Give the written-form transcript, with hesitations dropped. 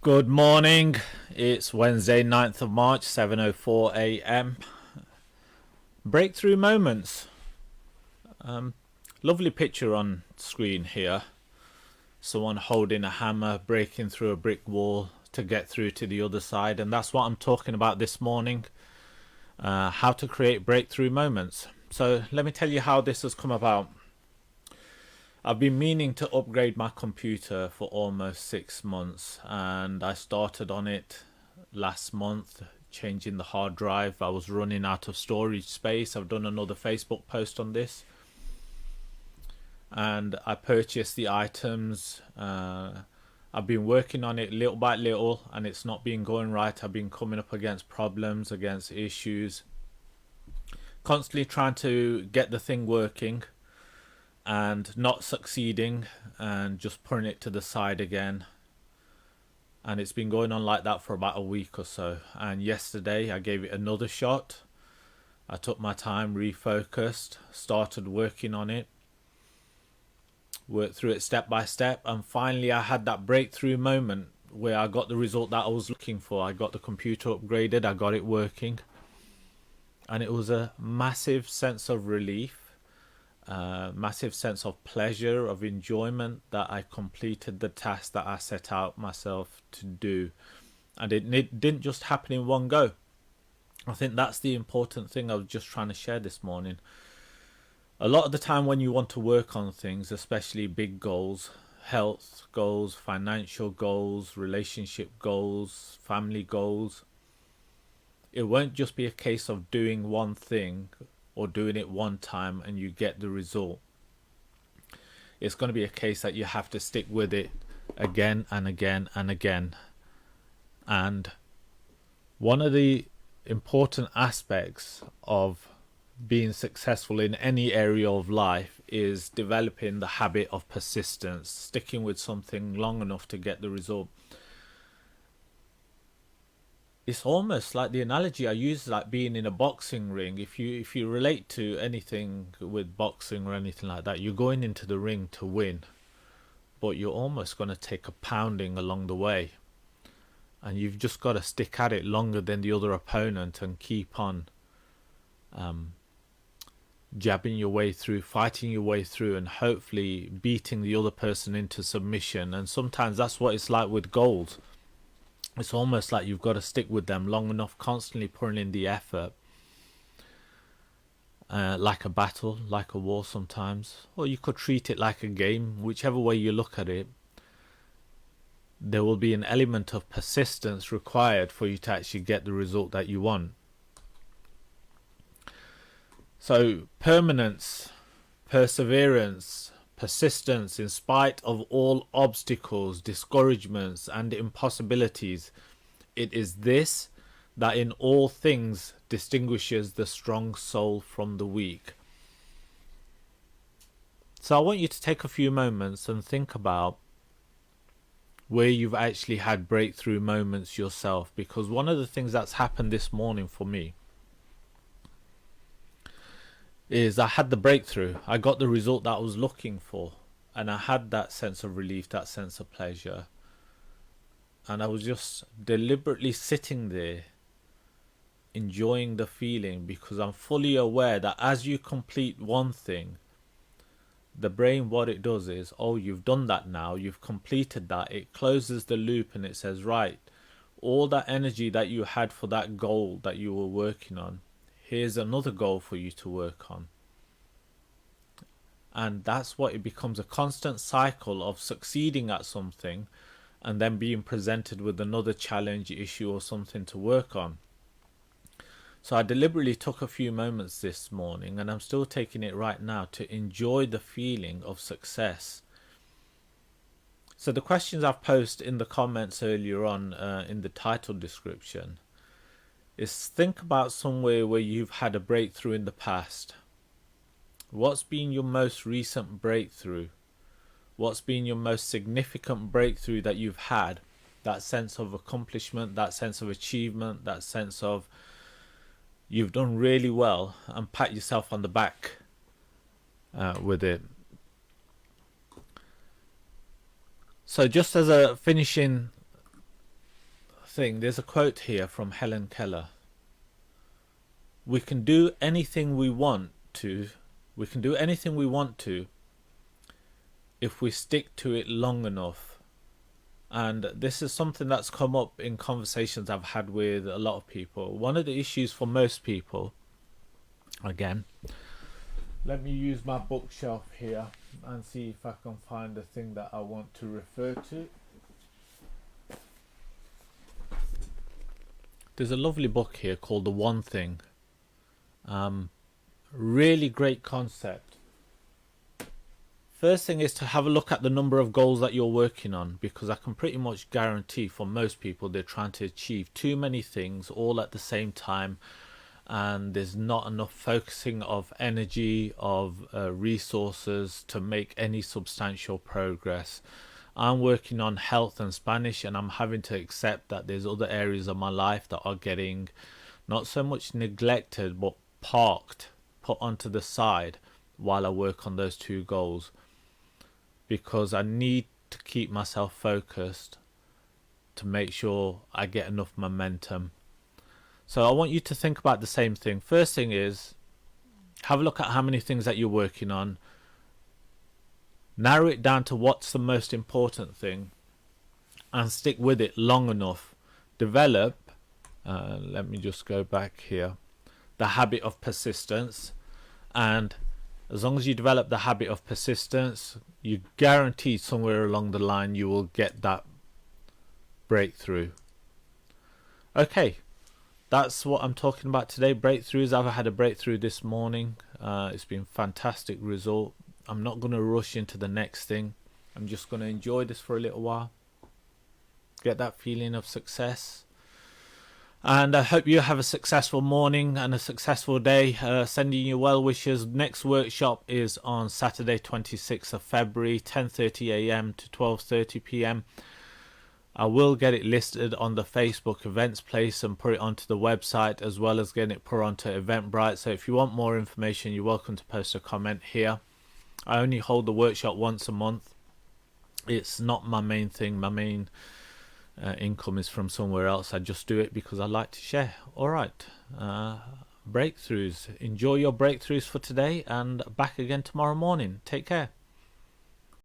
Good morning. It's Wednesday, 9th of March, 7:04 a.m. Breakthrough moments. Lovely picture on screen here. Someone holding a hammer, breaking through a brick wall to get through to the other side. And that's what I'm talking about this morning. How to create breakthrough moments. So let me tell you how this has come about. I've been meaning to upgrade my computer for almost 6 months, and I started on it last month, changing the hard drive. I was running out of storage space. I've done another Facebook post on this, and I purchased the items. I've been working on it little by little, and it's not been going right. I've been coming up against problems, against issues, constantly trying to get the thing working and not succeeding, and just putting it to the side again. And it's been going on like that for about a week or so. And yesterday I gave it another shot. I took my time, refocused, started working on it, worked through it step by step, and finally I had that breakthrough moment where I got the result that I was looking for. I got the computer upgraded, I got it working, and it was a massive sense of relief, massive sense of pleasure, of enjoyment, that I completed the task that I set out myself to do. And it didn't just happen in one go. I think that's the important thing I was just trying to share this morning. A lot of the time when you want to work on things, especially big goals, health goals, financial goals, relationship goals, family goals, it won't just be a case of doing one thing or doing it one time and you get the result. It's going to be a case that you have to stick with it again and again and again. And one of the important aspects of being successful in any area of life is developing the habit of persistence, sticking with something long enough to get the result. It's almost like the analogy I use, like being in a boxing ring. If you relate to anything with boxing or anything like that, you're going into the ring to win, but you're almost going to take a pounding along the way, and you've just got to stick at it longer than the other opponent and keep on jabbing your way through, fighting your way through, and hopefully beating the other person into submission. And sometimes that's what it's like with goals. It's almost like you've got to stick with them long enough, constantly putting in the effort, like a battle, like a war sometimes. Or you could treat it like a game. Whichever way you look at it, there will be an element of persistence required for you to actually get the result that you want. So permanence, perseverance, persistence in spite of all obstacles, discouragements, and impossibilities. It is this that in all things distinguishes the strong soul from the weak. So I want you to take a few moments and think about where you've actually had breakthrough moments yourself, because one of the things that's happened this morning for me is I had the breakthrough. I got the result that I was looking for, and I had that sense of relief, that sense of pleasure, and I was just deliberately sitting there enjoying the feeling, because I'm fully aware that as you complete one thing, the brain, what it does is, oh, you've done that now, you've completed that. It closes the loop and it says, right, all that energy that you had for that goal that you were working on, here's another goal for you to work on. And that's what it becomes, a constant cycle of succeeding at something and then being presented with another challenge, issue, or something to work on. So I deliberately took a few moments this morning, and I'm still taking it right now, to enjoy the feeling of success. So the questions I've posted in the comments earlier on in the title description is, think about somewhere where you've had a breakthrough in the past. What's been your most recent breakthrough? What's been your most significant breakthrough that you've had? That sense of accomplishment, that sense of achievement, that sense of you've done really well, and pat yourself on the back with it. So just as a finishing thing, there's a quote here from Helen Keller. We can do anything we want to. We can do anything we want to if we stick to it long enough. And this is something that's come up in conversations I've had with a lot of people. One of the issues for most people, again, let me use my bookshelf here and see if I can find the thing that I want to refer to. There's a lovely book here called The One Thing. Really great concept. First thing is to have a look at the number of goals that you're working on, because I can pretty much guarantee for most people they're trying to achieve too many things all at the same time, and there's not enough focusing of energy, of resources to make any substantial progress. I'm working on health and Spanish, and I'm having to accept that there's other areas of my life that are getting not so much neglected but parked, put onto the side while I work on those two goals, because I need to keep myself focused to make sure I get enough momentum. So I want you to think about the same thing. First thing is, have a look at how many things that you're working on. Narrow it down to what's the most important thing and stick with it long enough. Develop, let me just go back here, the habit of persistence. And as long as you develop the habit of persistence, you guarantee somewhere along the line you will get that breakthrough. Okay, that's what I'm talking about today. Breakthroughs. I've had a breakthrough this morning. It's been a fantastic result. I'm not going to rush into the next thing. I'm just going to enjoy this for a little while. Get that feeling of success. And I hope you have a successful morning and a successful day. Sending you well wishes. Next workshop is on Saturday 26th of February, 10:30 a.m. to 12:30 p.m. I will get it listed on the Facebook events place and put it onto the website, as well as getting it put onto Eventbrite. So if you want more information, you're welcome to post a comment here. I only hold the workshop once a month. It's not my main thing. My main income is from somewhere else. I just do it because I like to share. All right, breakthroughs. Enjoy your breakthroughs for today, and back again tomorrow morning. Take care.